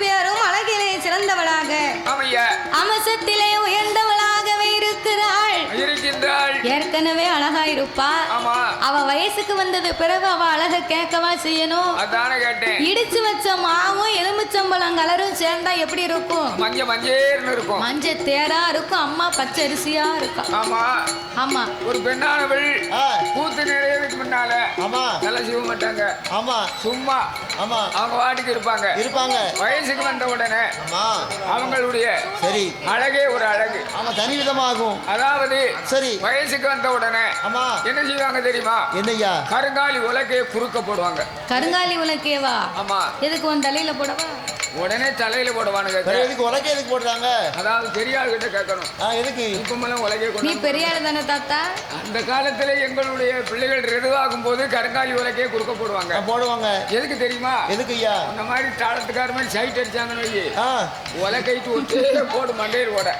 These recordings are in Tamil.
பேரும் அழகிலே சிறந்தவளாக அம்சத்திலே உயர்ந்தவளாகவே இருக்கின்றாள். ஏற்கனவே அழகா இருப்பா. அவ வயசுக்கு வந்தது பிறகு அவ அழக கேட்கவா செய்யணும். இடிச்சு வச்ச மாவும் எலுமிச்சம்பழம் கலரும் சேர்ந்தா எப்படி இருக்கும்? மஞ்சள் தேரா இருக்கும். அம்மா பச்சரிசியா இருக்கும். ஆமா ஒரு பெண்ணானவள் பூத்து நிறையதுக்கு முன்னால நல்லா செய்ய மாட்டாங்க. சும்மா அவங்க வாட்டுக்கு இருப்பாங்க. வயசுக்கு வந்த உடனே அவங்களுடைய சரி அழகே ஒரு அழகு தனி விதமாகும். அதாவது சரி வயசுக்கு வந்த உடனே என்ன செய்வாங்க தெரியுமா? என்னையா? கருங்காலி உலக்கையை குறுக்க போடுவாங்க. கருங்காலி உலக்கையவா? ஆமா. எதுக்கு உன் தலையில போடவா? உடனே தலையில போடுவானுங்க. எதுக்கு உலக்கை எதுக்கு போடுறாங்க? அதாவது பெரிய ஆள் கிட்ட கேட்கணும். எதுக்கு இப்பமெல்லாம் உலகை? நீ பெரிய ஆள் தானே தாத்தா? அந்த காலத்துல எங்களுடைய பிள்ளைகள் ரெதுவாகும் போது கருங்காலி உலக்கையை குறுக்க போடுவாங்க. எதுக்கு தெரியுமா? எதுக்கு ஐயா? இந்த மாதிரி தாளத்துக்கார மாதிரி சைட் அடிச்சாங்கன்னு உலக்கைட்டு ஒட்டே போடு மண்டையில் போட.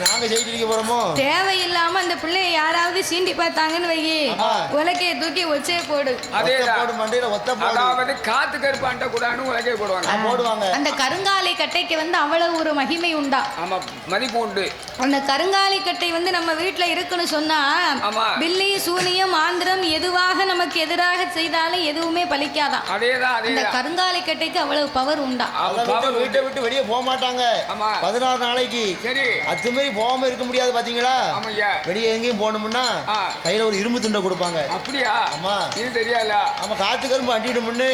நாங்க சைட் அடிக்க போறோமோ? தேவையில்லாம அந்த பிள்ளைய யாராவது சீண்டி பார்த்தாங்கன்னு வை, உலக்கையை தூக்கி ஒச்சே போடு. அதே போடு மண்டையில ஒத்த போடு. அதாவது காத்து கருப்பாண்ட கூடான்னு உலக்கையை போடுவாங்க. அந்த கருங்காலி கட்டைக்கு வந்து அவ்வளவு ஒரு மகிமை உண்டா? ஆமா, மதிப்பு உண்டு. அந்த கருங்காலி கட்டை வந்து நம்ம வீட்டுல இருக்குன்னு சொன்னா பில்லி சூனியம் ஆந்திரம் எதுவாக நமக்கு எதிராக செய்தாலும் எதுவுமே பலிக்காதான். அந்த கருங்காலி கட்டைக்கு அவ்வளவு பவர் உண்டா? வீட்டை விட்டு வெளியே போக மாட்டாங்க 16 நாளைக்கு. சரி அத்துமாரி போகாம இருக்க முடியாது பாத்தீங்களா? வெளியே எங்கேயும் போகணும்னா கையில ஒரு இரும்பு துண்டை கொடுப்பாங்க. அப்படியா? ஆமா. இது தெரியாத? ஆமா, காத்து கரும்பு அண்டிடும்னு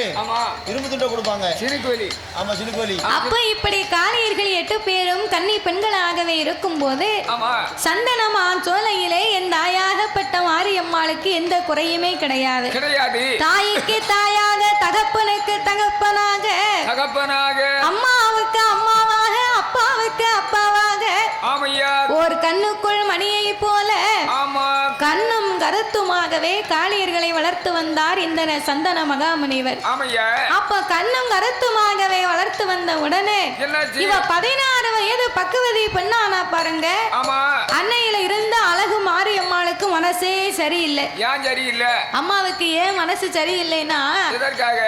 இரும்பு துண்டை கொடுப்பாங்க. சிறுக்குவலி. ஆமா, சிறுக்குவலி. அப்ப இப்படி காளியர்கள் 8 பேரும் கன்னி பெண்களாகவே இருக்கும் போது சந்தனமா சோலையிலே என் தாயாகப்பட்ட மாரியம்மாளுக்கு எந்த குறையுமே கிடையாது. தாய்க்கு தாயாக, தகப்பனுக்கு தகப்பனாக, அம்மாவுக்கு அம்மாவாக, அப்பாவுக்கு அப்பாவாக, ஒரு கண்ணுக்குள் மணியை போல கண்ணும் கருத்துமாகவே காளியர்களை வளர்த்து வந்தார் இந்த சந்தன மகாமுனிவர். அப்ப கண்ணும் கருத்துமாகவே வளர்த்து வந்த உடனே இவ 16 வயது பக்குவதி பெண்ணானா பாருங்க. அன்னையில இருந்த அழகு மாரியம்மாளுக்கு மனசே சரியில்லை. அம்மாவுக்கு ஏன் மனசு சரியில்லைன்னா,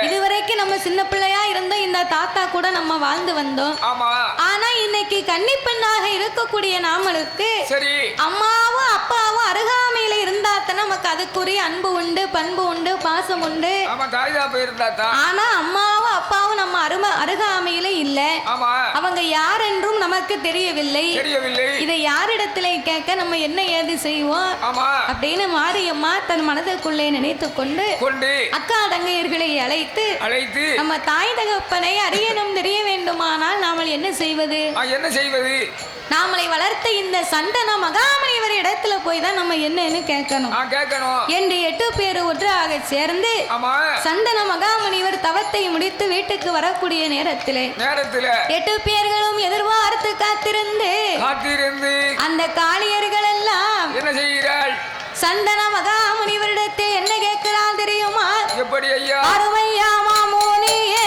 இதுவரைக்கும் நம்ம சின்ன பிள்ளையா இருந்த இந்த தாத்தா கூட நம்ம வாழ்ந்து வந்தோம். ஆனா இன்னைக்கு கன்னி பெண்ணாக இருக்கக்கூடிய நாமளுக்கு அம்மாவும் அப்பாவும் அருகாமையில இருந்தா நமக்கு அதுக்குரிய அன்பு உண்டு, பண்பு உண்டு, பாசம் உண்டு. ஆனா அம்மாவும் அப்பாவும் நம்ம அருகாமையில இல்ல. அவங்க யார் என்றும் நமக்கு தெரியவில்லை. இதை யாரிடத்திலே கேட்க நம்ம என்ன ஏது செய்வோம் அப்படின்னு மாரியம்மா தன் மனதுக்குள்ளே நினைத்து கொண்டு அக்கா தங்கையர்களை அழைத்து நம்ம தாய் தகப்பனை அறியணும் தெரிய வேண்டுமானால் நாமல் என்ன செய்வது? நாமளை வளர்த்த இந்த சந்தன மகாமுனிவர் இடத்துல போய் தான் நம்ம என்னன்னு கேட்கணும் என்று 8 பேர் ஒன்றாக சேர்ந்து சந்தன மகாமுனிவர் தவத்தை முடித்து வீட்டுக்கு வரக்கூடிய நேரத்திலே 8 பேர்களும் எதிர்பார்த்து காத்திருந்து அந்த காளியர்கள் எல்லாம் என்ன செய்கிறாள்? சந்தன மகாமுனிவரிடத்தில் என்ன கேட்கிறாள் தெரியுமா? எப்படி ஐயா? அருமையா மாமுனியே,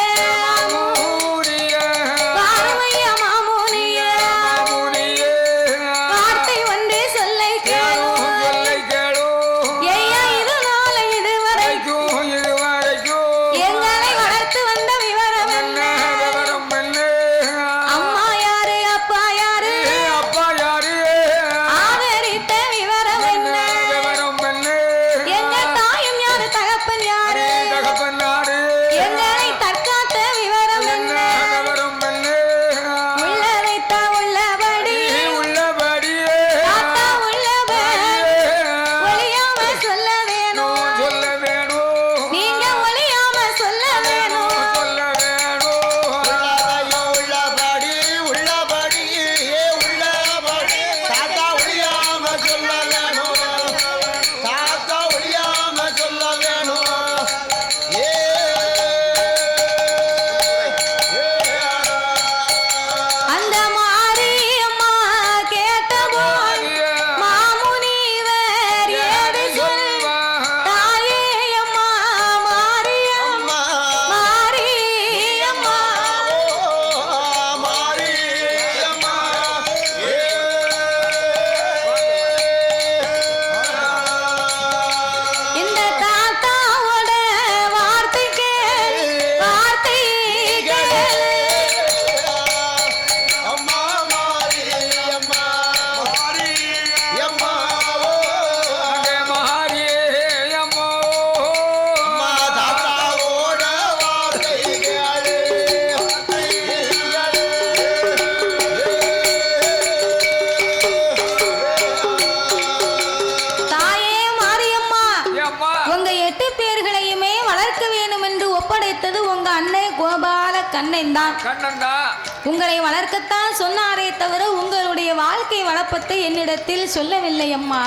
உங்க 8 பேர்களையுமே வளர்க்க வேண்டும் என்று ஒப்படைத்தது உங்க அண்ணன் கோபால கண்ணன் தான். உங்களை வளர்க்கத்தான் சொன்னாரே தவிர உங்களுடைய வாழ்க்கை வளப்பத்தை என்னிடத்தில் சொல்லவில்லை அம்மா.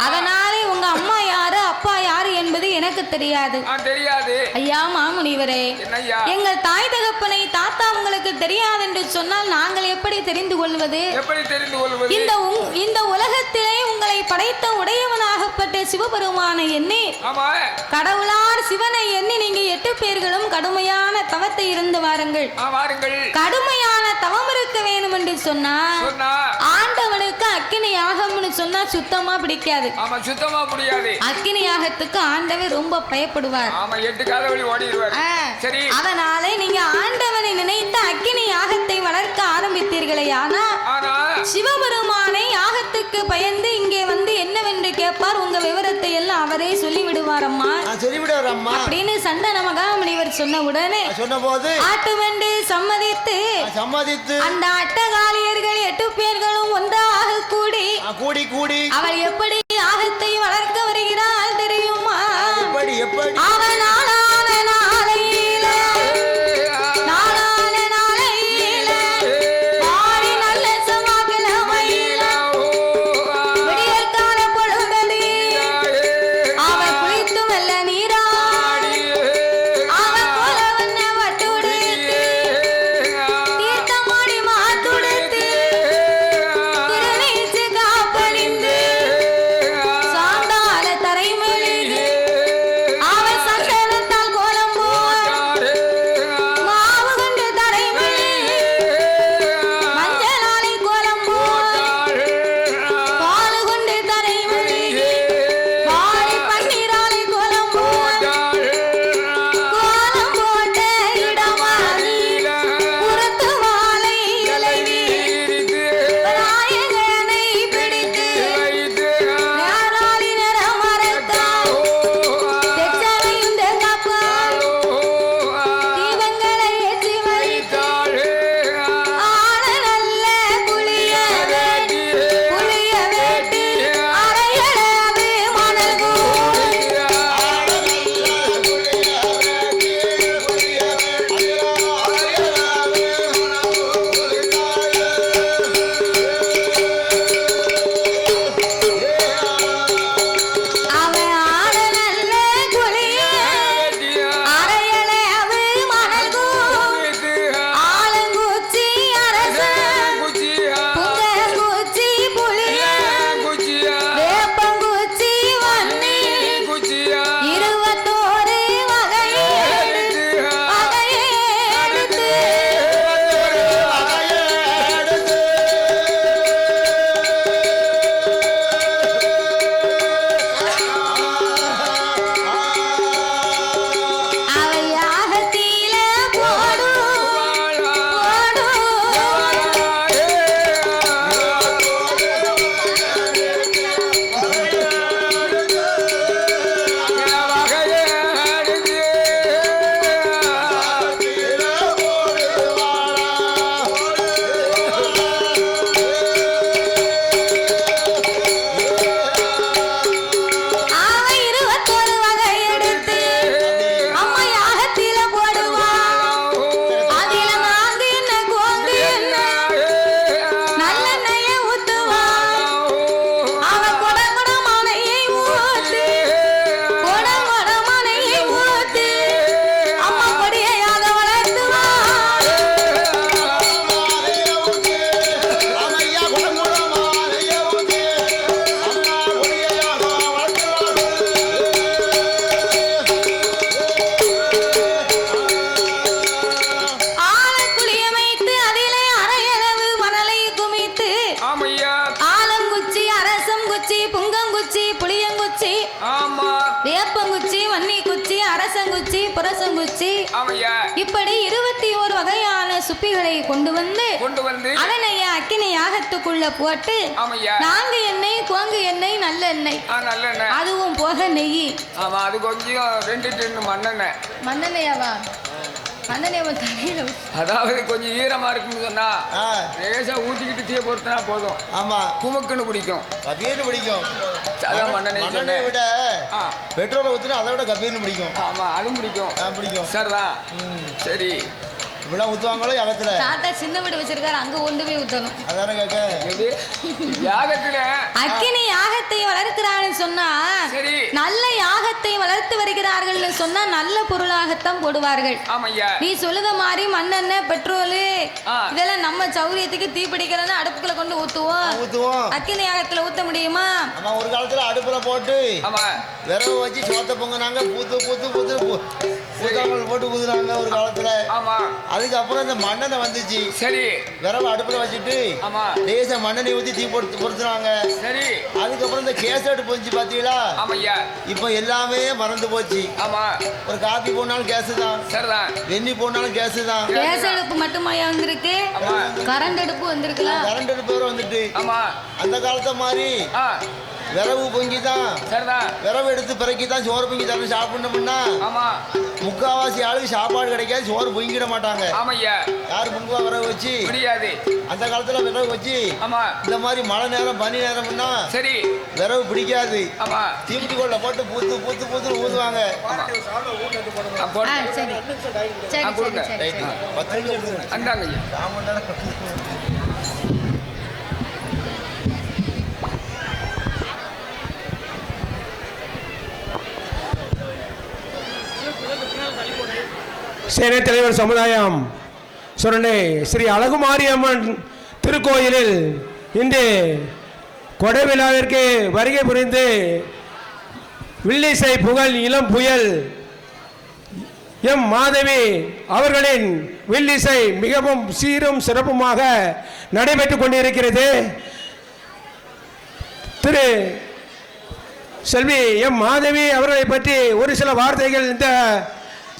அதனாலே உங்க அம்மா யாரு அப்பா யாரு என்பது எனக்கு தெரியாது. ஐயா மாமுனிவரே, எங்கள் தாய் தகப்பனை தாத்தா உங்களுக்கு தெரியாது என்று சொன்னால் நாங்கள் எப்படி தெரிந்து கொள்வது? இந்த உலகத்திலே உங்களை படைத்த உடையவனாகப்பட்ட சிவபெருமானை எண்ணி கடவுளார் சிவனை எண்ணி நீங்க 8 பேர்களும் கடுமையான தவத்தை இருந்து வாருங்கள். கடுமையான தவம் இருக்க வேண்டும் என்று சொன்னா ஆண்டவனுக்கு அக்கினி யாகம்னு சொன்னா சுத்தமா பிடிக்காது. அக்கினி யாகத்துக்கு ஆண்டவர் ரொம்ப பயப்படுவார். அதனால நீங்க ஆண்டவனை நினைத்து அக்கினி யாகத்தை வளர்க்க ஆரம்பித்தீர்களே, ஆனா சிவபெருமானை யாகத்துக்கு பயந்து இங்கே வந்து என்னவென்று கேட்பார். உங்க விவரத்தை எல்லாம் அவரே சொல்லிவிடுவார் அம்மா அப்படின்னு சந்தன மகாமுனிவர் சொன்ன உடனே சொன்னபோது ஆட்டுவென்று சம்மதித்து அந்த அட்டகாலியர்கள் 8 பேர்களும் ஒன்றாக கூடி அவள் எப்படி யாகத்தை வளர்க்க வருகிறாள் தெரியுமா? அவன் அரசங்குச்சி புரசங்குச்சி இப்படி 21 வகையான சுப்பிகளை கொண்டு வந்து அதனை அக்கினி யாகத்துக்குள்ள போட்டு நான்கு எண்ணெய் கோங்கு எண்ணெய் நல்ல எண்ணெய் அதுவும் போக நெய் அது கொஞ்சம் 2 மண்ணெண்ணெய் மண்ணெண்ணெயாவா மண்ணெண்ணெய் தலையில அதாவது கொஞ்சம் ஈரமா இருக்குன்னு சொன்னா லேசா ஊத்திக்கிட்டு தீய பொறுத்தனா போதும். ஆமா, குமுக்குன்னு பிடிக்கும், கபீர்னு பிடிக்கும். அதான் மண்ணெண்ணெய் விட பெட்ரோலை ஊத்துனா அதை விட கபீர்னு பிடிக்கும். ஆமா, அதுவும் பிடிக்கும். பிடிக்கும். சரிதான். சரி, இப்படிலாம் ஊத்துவாங்களோ யாகத்துல? தாத்தா சின்ன வீடு வச்சிருக்காரு, அங்க கொண்டு போய் ஊத்தணும். அதான கேட்க. யாகத்துல அக்கினி யாகத்தை வளர்க்கிறான்னு சொன்னா சரி, நல்ல யாகத்தை வளர்த்து வருகிறார்கள் சொன்னா நல்ல பொருளாகத்தான் போடுவார்கள். ஆமையா, நீ சொல்லுத மாதிரி மண்ணெண்ணெய் பெட்ரோலு இதெல்லாம் நம்ம சௌரியத்துக்கு தீ பிடிக்கிறன்னு அடுப்புல கொண்டு ஊத்துவோம். அக்கினி யாகத்துல ஊத்த முடியுமா? ஆமா, ஒரு காலத்துல அடுப்புல போட்டு விரவு வச்சு சோத்த பொங்கினாங்க. பூத்து பூத்து பூத்து பூத்தாமல் போட்டு ஊதுனாங்க ஒரு காலத்துல. ஆமா, அதுக்கப்புறம் இந்த மண்ணெண்ணெய் வந்துச்சு. சரி, விரவை அடுப்புல வச்சுட்டு லேசா மண்ணெண்ணெய் ஊத்தி தீ போட்டு பொறுத்துனாங்க. சரி, அதுக்கப்புறம் இந்த கேஸ் அடுப்பு வந்துச்சு பாத்தீங்களா? இப்ப எல்லாமே மறந்து போச்சு. ஆமா, ஒரு காபி போனாலும் கேஸ் தான். சரிதான். வெந்நி போனாலும் கேஸ் தான். கேஸ் அடுப்பு மட்டுமாயா வந்திருக்கு? கரண்ட் அடுப்பு வந்திருக்கலாம். கரண்ட் அடுப்பு வேற வந்துட்டு. ஆமா, அந்த காலத்தை மாதிரி விரவு பொங்கி தான். விரவு எடுத்து பிறக்கி தான் சோறு பொங்கி தரணும் சாப்பிடணும்னா. ஆமா, முக்காவாசி ஆளுக்கு சாப்பாடு கிடைக்காது, சோறு பொங்கிட மாட்டாங்க. யாரு பொங்குவா விரவு வச்சு? முடியாது. அந்த காலத்துல விரவு வச்சு இந்த மாதிரி மழை நேரம் பனி நேரம்னா சரி விரவு பிடிக்காது. ஆமா, தீமிட்டிக்கோள்ள போட்டு பூத்து பூத்து பூத்து ஊதுவாங்க. சேனை தலைவர் சமுதாயம் சுரண்டை ஸ்ரீ அழகுமாரியம்மன் திருக்கோயிலில் இன்று கொடை விழாவிற்கு வருகை புரிந்து வில்லிசை புகழ் இளம் புயல் எம் மாதவி அவர்களின் வில்லிசை மிகவும் சீரும் சிறப்புமாக நடைபெற்றுக் கொண்டிருக்கிறது. திரு செல்வி எம் மாதவி அவர்களை பற்றி ஒரு சில வார்த்தைகள் இந்த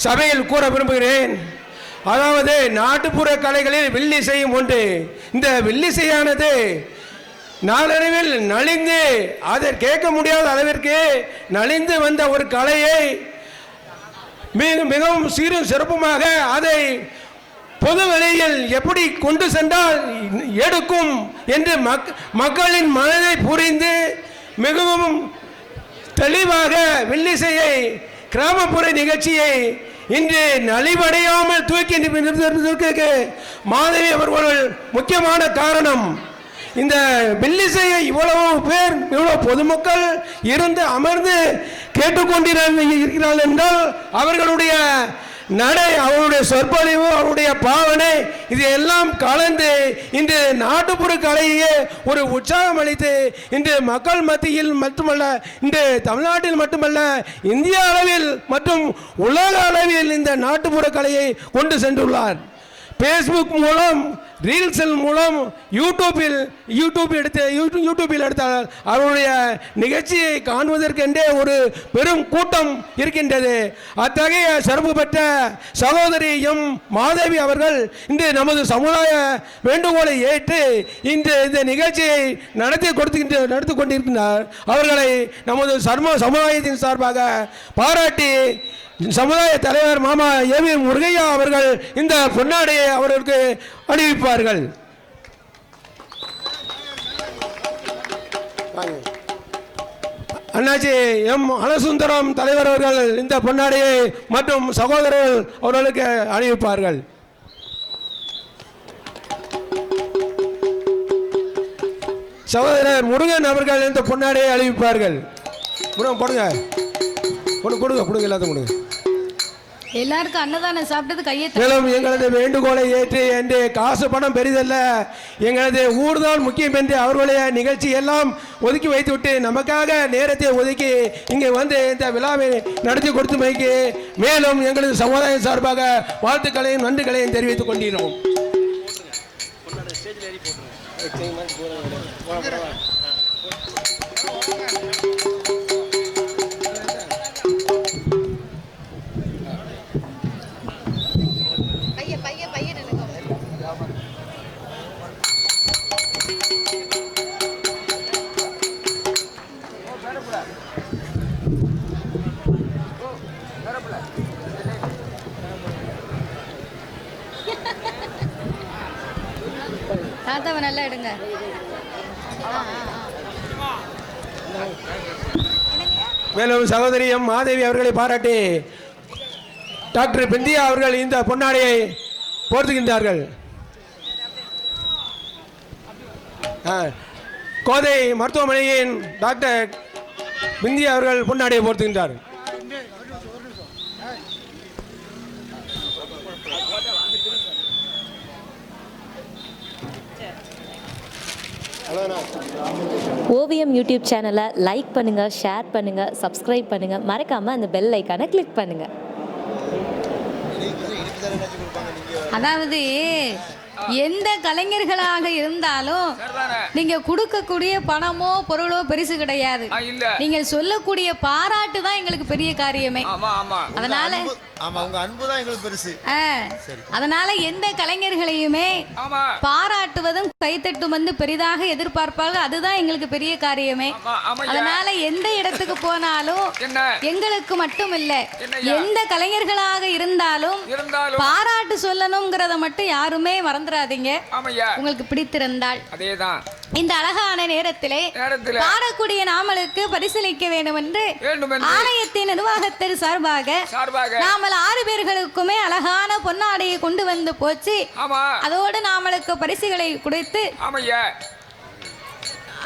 சபையில் கூற விரும்புகிறேன். அதாவது நாட்டுப்புற கலைகளில் வில்லிசையும் ஒன்று. இந்த வில்லிசையானது நாளடைவில் நலிந்து அதை கேட்க முடியாத அளவிற்கு நலிந்து வந்த ஒரு கலையை மிகவும் சீரும் சிறப்புமாக அதை பொது வெளியில் எப்படி கொண்டு சென்றால் எடுக்கும் என்று மக்களின் மனதை புரிந்து மிகவும் தெளிவாக வில்லிசையை கிராமப்புற நிகழ்ச்சியை இன்று நலிவடையாமல் தூக்கி நிறுத்துவதற்கு மாதவி அவர்கள் முக்கியமான காரணம். இந்த வில்லிசையை இவ்வளவு பேர் இவ்வளவு பொதுமக்கள் இருந்து அமர்ந்து கேட்டுக்கொண்டிருக்கிறார்கள் என்றால் அவர்களுடைய நடை, அவருடைய சொற்பொழிவு, அவருடைய பாவனை இது எல்லாம் கலந்து இன்று நாட்டுப்புற கலையே ஒரு உற்சாகம் அளித்து இன்று மக்கள் மத்தியில் மட்டுமல்ல, இன்று தமிழ்நாட்டில் மட்டுமல்ல இந்திய அளவில் மற்றும் உலக அளவில் இந்த நாட்டுப்புற கலையை கொண்டு சென்றுள்ளார். ஃபேஸ்புக் மூலம், ரீல்ஸில் மூலம், யூடியூபில் எடுத்தால் அவருடைய நிகழ்ச்சியை காண்பதற்கென்றே ஒரு பெரும் கூட்டம் இருக்கின்றது. அத்தகைய சிறப்பு பெற்ற சகோதரி எம் மாதவி அவர்கள் இன்று நமது சமுதாய வேண்டுகோளை ஏற்று இன்று இந்த நிகழ்ச்சியை நடத்தி கொண்டிருக்கின்றார். அவர்களை நமது சமுதாயத்தின் சார்பாக பாராட்டி சமுதாய தலைவர் மாமா ஏவி முருகையா அவர்கள் இந்த பொன்னாடையை அவர்களுக்கு அணிவிப்பார்கள். அண்ணாச்சி எம் அனசுந்தரம் தலைவர் அவர்கள் இந்த பொன்னாடையை மற்றும் சகோதரர்கள் அவர்களுக்கு அணிவிப்பார்கள். சகோதரர் முருகன் அவர்கள் இந்த பொன்னாடையை அணிவிப்பார்கள். போடுங்க, கொடுங்க எல்லாத்தையும் கொடுங்க. எல்லாருக்கும் அன்னதானம் சாப்பிட்டது கையை. மேலும் எங்களது வேண்டுகோளை ஏற்று என்று காசு பணம் பெரிதல்ல, எங்களது ஊர்தான் முக்கியம் என்று அவர்களுடைய நிகழ்ச்சி எல்லாம் ஒதுக்கி வைத்துவிட்டு நமக்காக நேரத்தை ஒதுக்கி இங்கே வந்து இந்த விழாவை நடத்தி கொடுத்தமைக்கு மேலும் எங்களது சமுதாயம் சார்பாக வாழ்த்துக்களையும் நன்றிகளையும் தெரிவித்துக் கொண்டிருக்கிறோம். தாத்தாவை நல்லா எடுங்க. மேலும் சகோதரி எம் மாதேவி அவர்களை பாராட்டி டாக்டர் பிந்தியா அவர்கள் இந்த பொன்னாடையை போர்த்துகின்றார்கள். கோதை மருத்துவமனையின் டாக்டர் பிந்தியா அவர்கள் பொன்னாடையை போர்த்துகின்றார்கள். ஓவியம் யூடியூப் சேனலை லைக் பண்ணுங்கள், ஷேர் பண்ணுங்கள், சப்ஸ்கிரைப் பண்ணுங்கள், மறக்காமல் அந்த பெல் ஐக்கானை கிளிக் பண்ணுங்கள். அதாவது எந்த கலைஞர்களாக இருந்தாலும் நீங்க கொடுக்கக்கூடிய பணமோ பொருளோ பெருசு கிடையாது. நீங்க சொல்லக்கூடிய பாராட்டு தான் எங்களுக்கு பெரிய காரியமே. அதனால அதனால எந்த கலைஞர்களையுமே பாராட்டுவதும் கைத்தட்டும் வந்து பெரிதாக எதிர்பார்ப்பார்கள். அதுதான் எங்களுக்கு பெரிய காரியமே. அதனால எந்த இடத்துக்கு போனாலும் எங்களுக்கு மட்டும் இல்ல, எந்த கலைஞர்களாக இருந்தாலும் பாராட்டு சொல்லணும்ங்கிறத மட்டும் யாருமே மறந்துடாதீங்க. உங்களுக்கு பிடித்திருந்தால் இந்த அழகான நேரத்திலே பாடக்கூடிய நாமளுக்கு பரிசீலிக்க வேண்டும் என்று ஆலயத்தின் நிர்வாகத்தின் சார்பாக நாமல் 6 பேர்களுக்குமே அழகான பொன்னாடையை கொண்டு வந்து போச்சு. அதோடு நாமளுக்கு பரிசுகளை கொடுத்து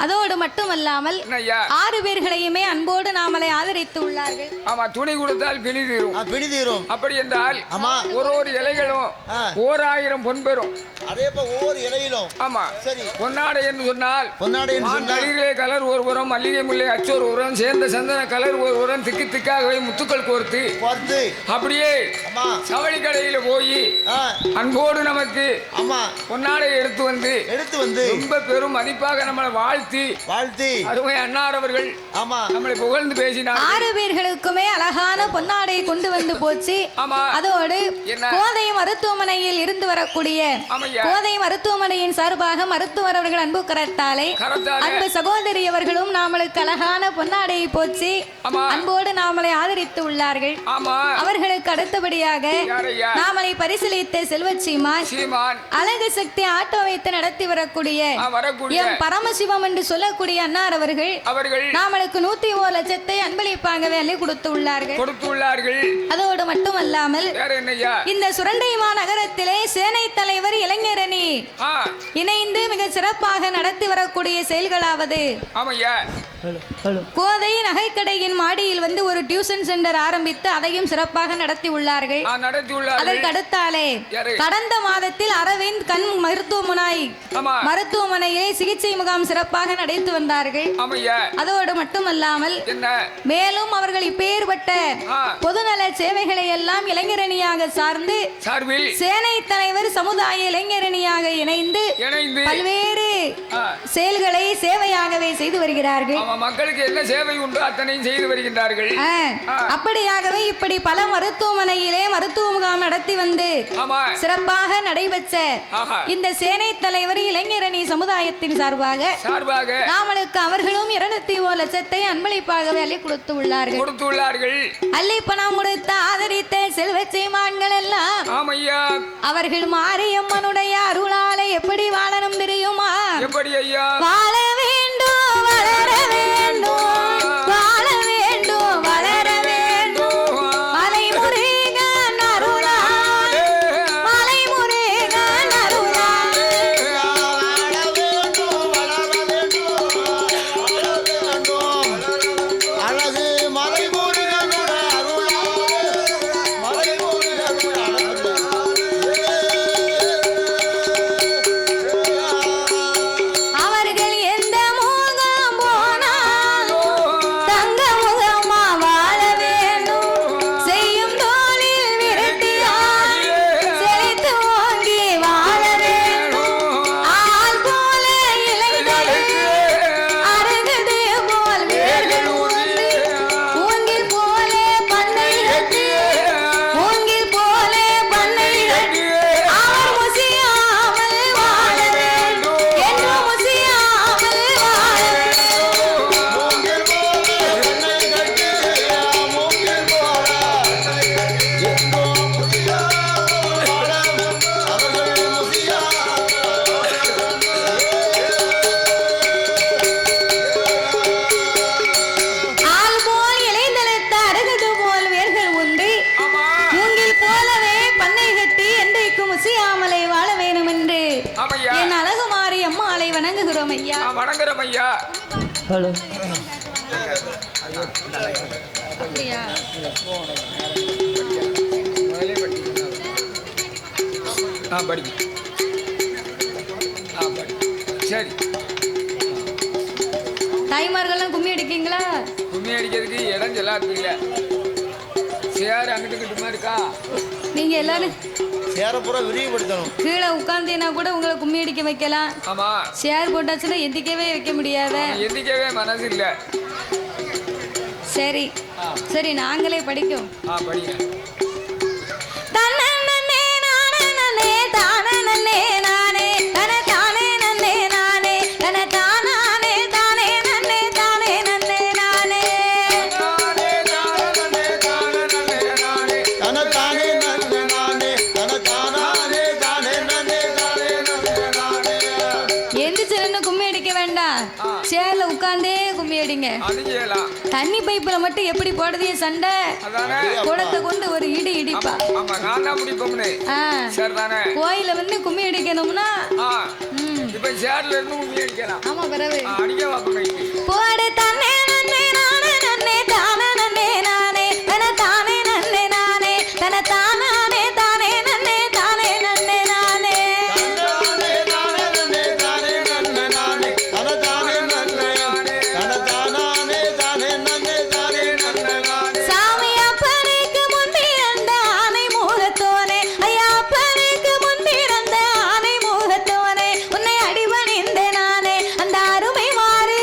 அதோடு மட்டுமல்லாமல் 6 பேர்களையுமே அன்போடு நாமளை ஆதரித்து உள்ளார்கள். ஆமா, துணி கொடுத்தால் பிணிதீரும். அப்படி என்றால் ஒரு இலைகளும் 1000 பொன் பெறும். அதே போல ஒவ்வொரு இலையிலும் சரி பொன்னாடை என்று சொன்னால் மல்லிகை கலர் ஒரு புறம், மல்லிகை முல்லை அச்சோர் ஒரு புறம், சேர்ந்த சந்தன கலர் ஒரு புறம், திக்கு திக்காகவே முத்துக்கள் கோர்த்து அப்படியே சவளி கடையில போய் அன்போடு நமக்கு பொன்னாடை எடுத்து வந்து ரொம்ப பெரும் மதிப்பாக நம்மளை வாழ்த்தி அருமை அன்னார் அவர்கள் நம்மளை புகழ்ந்து பேசினார். 6 பேர்களுக்குமே அழகான பொன்னாடையை கொண்டு வந்து போச்சு. அதோடு கோதை மருத்துவமனையில் இருந்து வரக்கூடிய கோதை மருத்துவமனையின் சார்பாக மருத்துவர் அவர்கள் அன்பு கரத்தாலே அன்பு சகோதரி அவர்களும் நாமளுக்கு அழகான பொன்னாடையை போச்சு அன்போடு நாமளை ஆதரித்து உள்ளார்கள். அவர்களுக்கு அடுத்தபடியாக நாமளை பரிசீலித்த செல்வச்சீமான் அழகு சக்தி ஆட்டோ வைத்து நடத்தி வரக்கூடிய எம் பரமசிவம் என்று சொல்லக்கூடிய அன்னார் அவர்கள் நாமளுக்கு 101 லட்சத்தை அன்பளிப்பாகவே அள்ளி கொடுத்து உள்ளார்கள். அதோடு மட்டுமல்லாமல் இந்த சுரண்டை மாநகரத்திலே சேனை தலைவர் இளைஞரணி இணைந்து மிக சிறப்பாக நடத்தி வரக்கூடிய செயல்களாவது கோதை நகைக்கடையின் மாடியில் வந்து ஒரு டியூஷன் சென்டர் ஆரம்பித்து அதையும் சிறப்பாக நடத்தி உள்ளார்கள். அதற்கு அடுத்தாலே கடந்த மாதத்தில் அரவிந்த் கண் மருத்துவமனையை சிகிச்சை முகாம் சிறப்பாக நடத்தி வந்தார்கள். அதோடு மட்டுமல்லாமல் மேலும் அவர்கள் இப்பேற்பட்ட பொதுநல சேவைகளை எல்லாம் இளைஞரணியாக சார்ந்து சேனை தலைவர் சமுதாய இளைஞரணியாக இணைந்து பல்வேறு செயல்களை சேவையாகவே செய்து வருகிறார்கள். மக்களுக்கு என்ன சேவை உண்டோ அத்தனையும் செய்து வருகின்றார்கள். அப்படியாகவே இப்படி பல மருத்துவமனையிலே மருத்துவ முகாம் நடத்தி வந்து சிறப்பாக நடைபெற்ற இந்த சேனை தலைவர் இளைஞரணி சமுதாயத்தின் சார்பாக நாமளுக்கு அவர்களும் 201 லட்சத்தை அன்பளிப்பாகவே அள்ளி கொடுத்து உள்ளார்கள். அள்ளி பணம் கொடுத்து ஆதரித்த செல்வச்சீமான்கள் எல்லாம் அவர்கள் மாரியம்மனுடைய அருளாலே எப்படி வாழணும் தெரியுமா? வாழ வேண்டும், வளர வேண்டும், வாழ வேண்டும், வளர வேண்டும். மலைமுருகன் அருளால், மலைமுருகன் அருளால் அழகு மலைமுருகனோட அவர்கள் வணங்குறோம் ஐயா. வணங்குறோம் ஐயா. ஹலோ அப்படியா? படி. சரி. தாய்மார்கள்லாம் கும்மி அடிக்கீங்களா? கும்மி அடிக்கிறதுக்கு இடம் சொல்லாது இல்லை. சேர் அங்கிட்டு கிட்டுமா இருக்கா? நீங்க எல்லாரும் சேரப்புற விரிவுபடுத்தணும். கீழே உட்கார்ந்தீங்கன்னா கூட உங்களை கும்மி அடிக்க வைக்கலாம். ஆமா. சேர் போட்டாச்சுன்னா எந்திக்கவே வைக்க முடியாத. எந்திக்கவே மனசு இல்ல. சரி சரி நாங்களே படிக்கும். படிங்க. சேர்ல உட்கார்ந்தே கும்மி அடிங்க. தண்ணி பைப்புல மட்டும் எப்படி போடுறதே சண்டை. குடத்தை கொண்டு ஒரு இடி இடிப்பா. கோயில வந்து கும்மி அடிக்கணும்னா ஆமா பிறகு போடு தன்னே நன்னே நானே நன்னே தானே நன்னே நானே தன தானே நன்னே நானே தன தானே தானே நன்னே தானே நன்னே நானே சாமி அப்பனுக்கு முன்பிறந்த ஆனை முகத்தோனே ஐயா அப்பனுக்கு முன்பிறந்த ஆனை முகத்தோனே உன்னை அடிபணிந்த நானே அந்த அருமை மாறி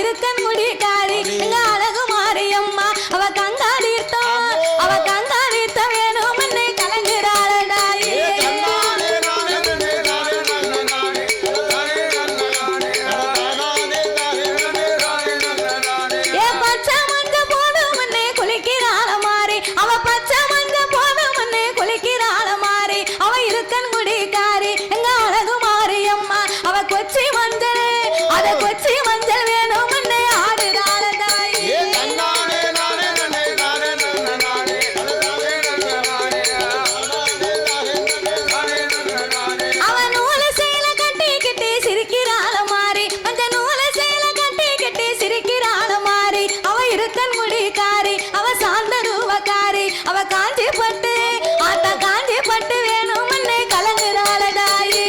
இருக்கன் முடிக்காரி எங்க அழகு மாரியம்மா அவ கங்கா தீர்த்தம் அவ கங்கா தீர்த்தம் வேணும் என்னை கலங்குறாளடாயே ஏ பச்சை மஞ்ச போதும் என்னை குளிக்கிறாள மாறி அவ பச்சை மஞ்ச போதும் என்னை குளிக்கிறாள மாறி அவ இருக்கன் முடிக்காரி எங்க அழகு மாரியம்மா அவ கொச்சி மஞ்சள் அத கொச்சி மஞ்சள் வேணும் என்னை ஆடுறாளடாயே அவ நூல சேல கட்டிக்கிட்டு சிரிக்கிறாள மாறி அந்த நூல சேல கட்டிக்கிட்டு சிரிக்கிறாள மாறி அவ இருக்கன் முடிக்காரி அவ சாந்த ரூபக்காரி அவ காஞ்சி பட்டு ஆத்தா காஞ்சி பட்டு வேணும் என்னை கலங்குறாளடாயே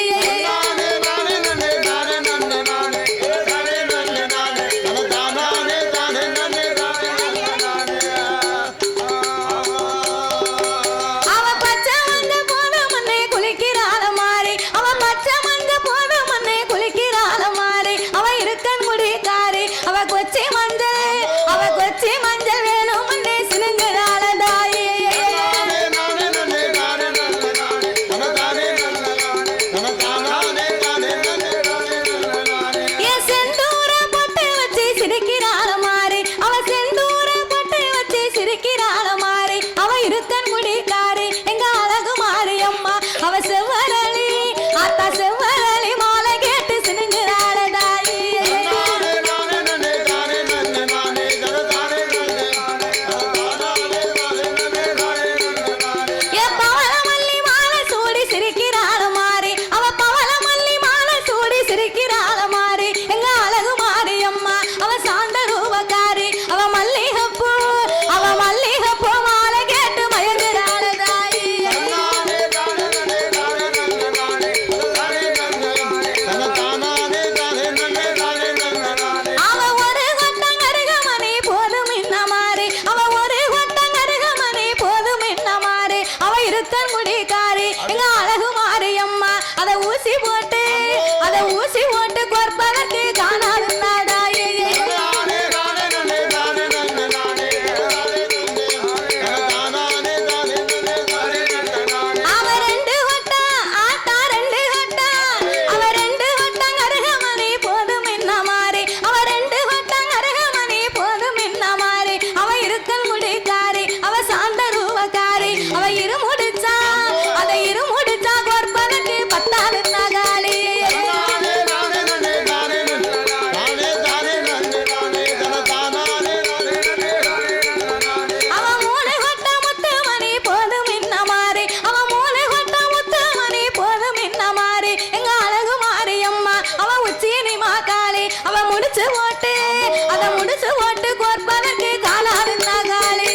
அவ பச்சை மஞ்ச போதும் என்னை குளிக்கிறாள மாறி அவ பச்சை மஞ்ச போதும் என்னை குளிக்கிறாள மாறி அவ இருக்கன் முடிக்காரி அவ கொச்சி மஞ்சள் வேணும் என்னை சிலுங்குறாளடாயே ஏ செந்தூர பொட்டு வச்சு சிரிக்கிறாள மாறி அவ செந்தூர பொட்டு வச்சு சிரிக்கிறாள மாறி அவ இருக்கன் முடிக்காரி எங்க அழகு மாரியம்மா அவ செவ்வரளி ஆத்தா செவ்வரளி மாலை கேட்டு சினுங்குறாளடாயே ஏ பவளமல்லி மாலை சூடி சிரிக்கிறாள மாறி அவ பவளமல்லி மாலை சூடி சிரிக்கிறாள மாறி எங்க அழகு மாரியம்மா அவ சாந்த ரூபக்காரி அவ மல்லிகைப்பூ மாலை கேட்டு மயங்குறாளடாயே அவ ஒரு கொட்டம் கருகமணி போதும் இன்ன மாறி அவ ஒரு கொட்டம் கருகமணி போதும் இன்ன மாறி அவ இருக்கன் முடிக்காரி எங்க அழகு மாரியம்மா அத ஊசி போட்டு கொற்பதற்கு காணாதுன்னாடாயே அவ ரெண்டு கொட்டம் ஆத்தா ரெண்டு கொட்டம் அவ ரெண்டு கொட்டம் கருகமணி போதும் இன்ன மாறி அவ ரெண்டு கொட்டம் கருகமணி போதும் இன்ன மாறி அவ இருக்கன் முடிக்காரி அவ சாந்த ரூபக்காரி அவ இருமுடிச்சா கொற்பதற்கு பத்தாது நகாளி அவ மூணு கொட்டம் முத்து மணி போதும் இன்ன மாறி அவ மூணு கொட்டம் முத்து மணி போதும் இன்ன மாறி எங்க அழகு மாரியம்மா அவ உச்சினி மாக்காளி அவ முடிச்சு ஓட்டு கோர்ப்பதற்கு காணாது நகாளி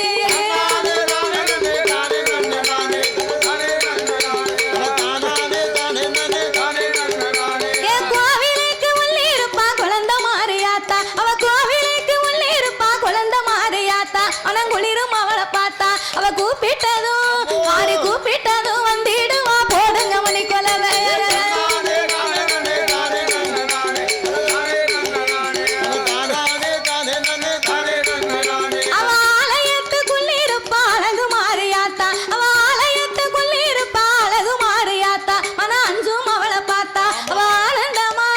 ஏ கோவிலுக்கு உள்ளிருப்பா குழந்தை மாறியாத்தா அவ கோவிலுக்கு உள்ளிருப்பா குழந்தை மாறியாத்தா அனங்குளிரும் அவளை பார்த்தா அவ கூப்பிட்டதும் வந்திடுவா போடுங்க மணி கொலவை அவ ஆலயத்துக்குள்ளிருப்பா அழகு மாறியாத்தா அவ ஆலயத்துக்குள்ளிருப்பா அழகு மாறியாத்தா மன அஞ்சும் அவளை பார்த்தா அவ ஆனந்தமா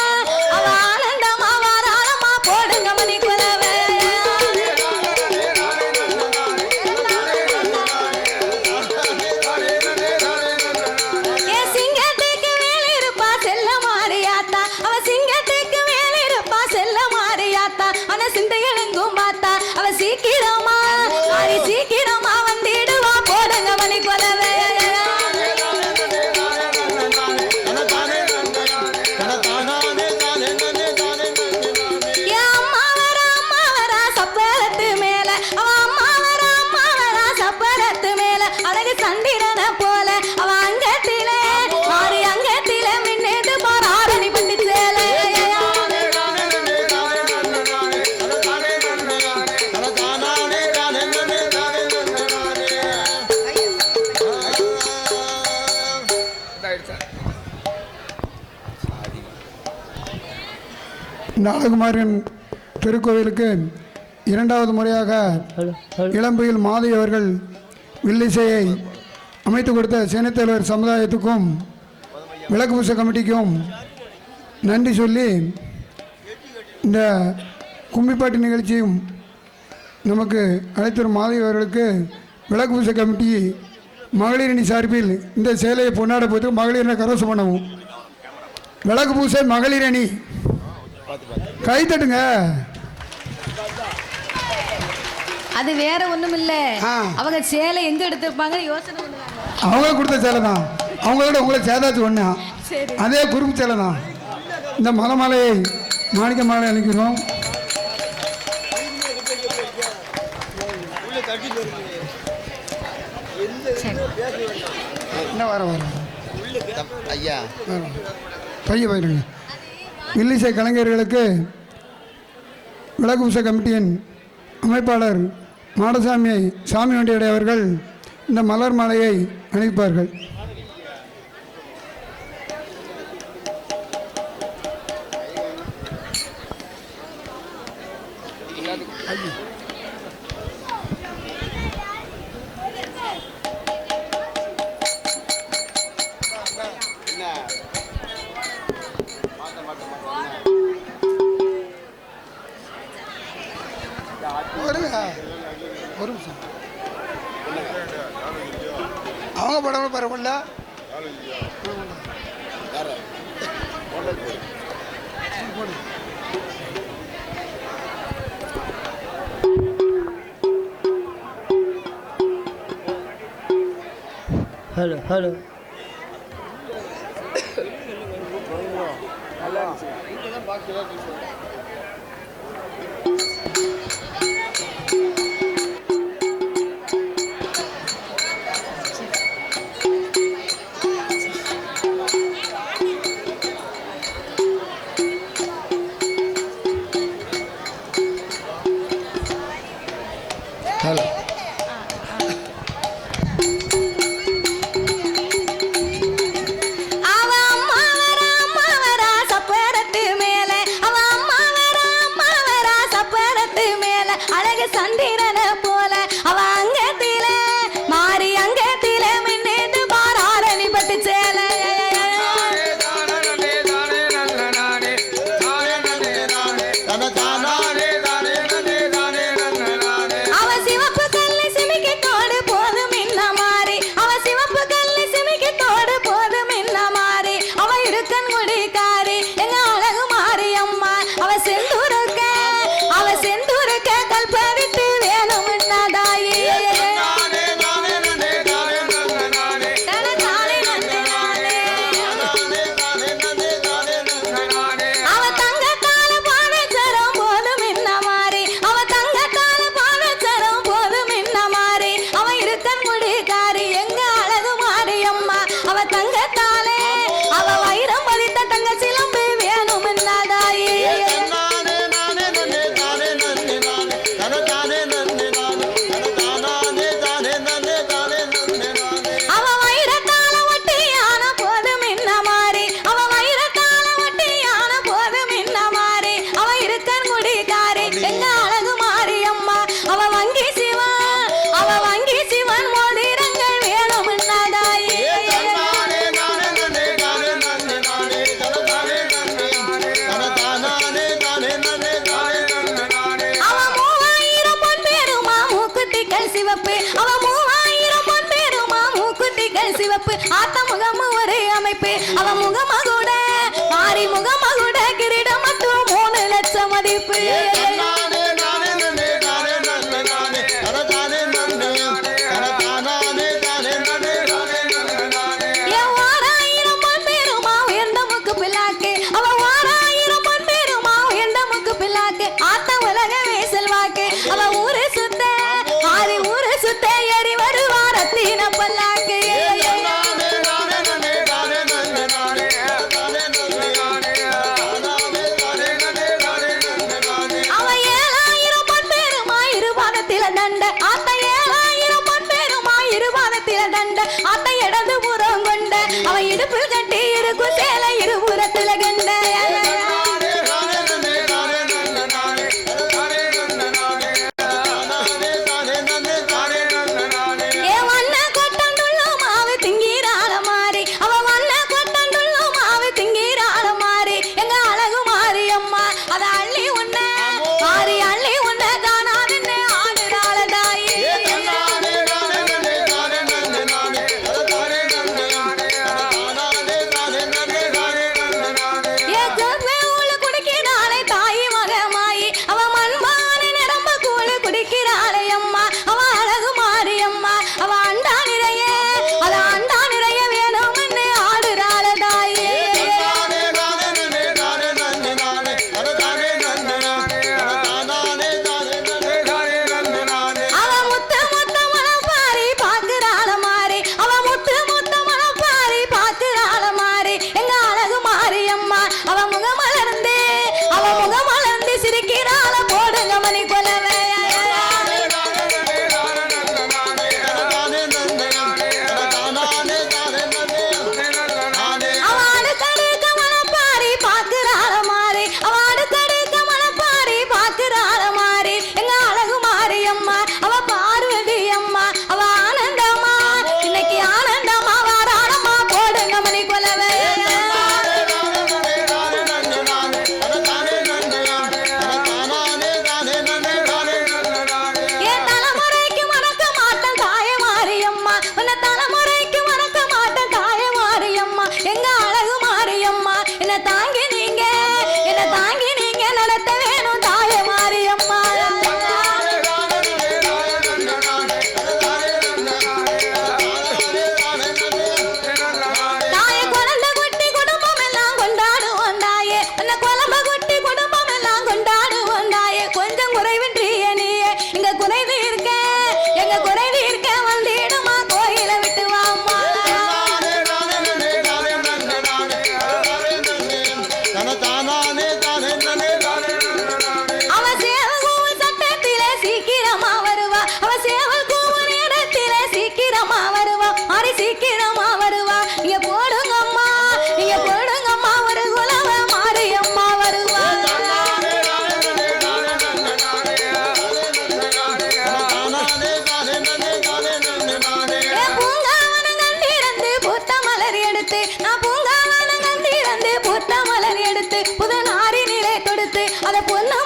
வாராளமா போடுங்க மணி கொலவை ஏ சிங்கத்துக்கு மேலிருப்பா செல்ல மாறியாத்தா அவ சிங்கத்துக்கு மேலிருப்பா செல்ல மாறியாத்தா ஆனா சிந்தைகளுங்கும் பார்த்தா அவ சீக்கிரமா வந்திடுவா போடுங்க மணி கொலவை ஏ அம்மா வரா சப்பரத்து மேல அவ அம்மா வரா சப்பரத்து மேல அழகு சந்திரனை போல அவ அங்கத்திலே மின்னேது பாராரணி பண்டி சேலை இந்த அழகுமாரியன் திருக்கோவிலுக்கு இரண்டாவது முறையாக இளம்புயில் மாதவி அவர்கள் வில்லிசையை அமைத்து கொடுத்த சேனைத்தலைவர் சமுதாயத்துக்கும் விளக்கு பூச கமிட்டிக்கும் நன்றி சொல்லி இந்த கும்மிப்பாட்டு நிகழ்ச்சியும் நமக்கு அழைத்தரும் மாதவி அவர்களுக்கு விளக்கு பூச கமிட்டி மகளிரணி சார்பில் இந்த சேலையை பொன்னாட போது மகளிரை கரோசம் பண்ணவும். விளக்கு பூசை மகளிரணி கை தட்டுங்க. அது வேற ஒண்ணும் இல்ல, அவங்க சேலை எங்க எடுத்திருப்பாங்க யோசனை பண்ணுவாங்க. அவங்க கொடுத்த சேலை தான், அவங்களோட உங்களை சேதாச்சு ஒண்ணா அதே குறும்பு சேலை தான். இந்த மலமாலையை மாணிக்க மாலை அனுப்பிடுவோம். என்ன வர ஐயா பைய போயிருங்க. வில்லிசை கலைஞர்களுக்கு விளக்கு பூச கமிட்டியின் அமைப்பாளர் மாடசாமி சாமி வண்டியடை அவர்கள் இந்த மலர் மாலையை அணிவிப்பார்கள். ஒரு நிமிஷம் அவங்க படம் பரவாயில்ல. ஹலோ ஹலோ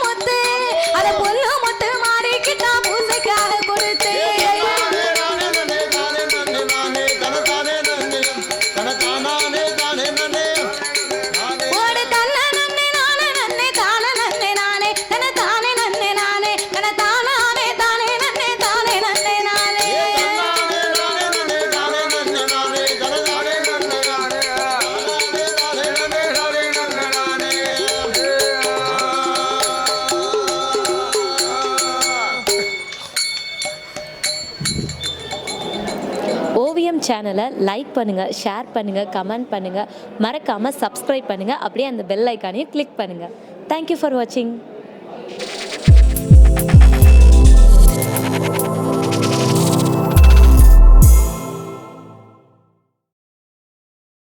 முத்து அத பொல்லு முத்து மாறிக்கிட்டா பூசைக்காக கொடுத்து ஓடு தன்ன நன்னே நானே நன்னே தானே நன்னே நானே தன தானே நன்னே நானே தன தானே தானே நன்னே தானே நன்னே நானே ஓவியம் சேனலை லைக் பண்ணுங்கள், ஷேர் பண்ணுங்கள், கமெண்ட் பண்ணுங்கள், மறக்காமல் சப்ஸ்கிரைப் பண்ணுங்கள். அப்படியே அந்த பெல் ஐக்கானையும் கிளிக் பண்ணுங்கள். தேங்க்யூ ஃபார் வாட்சிங்.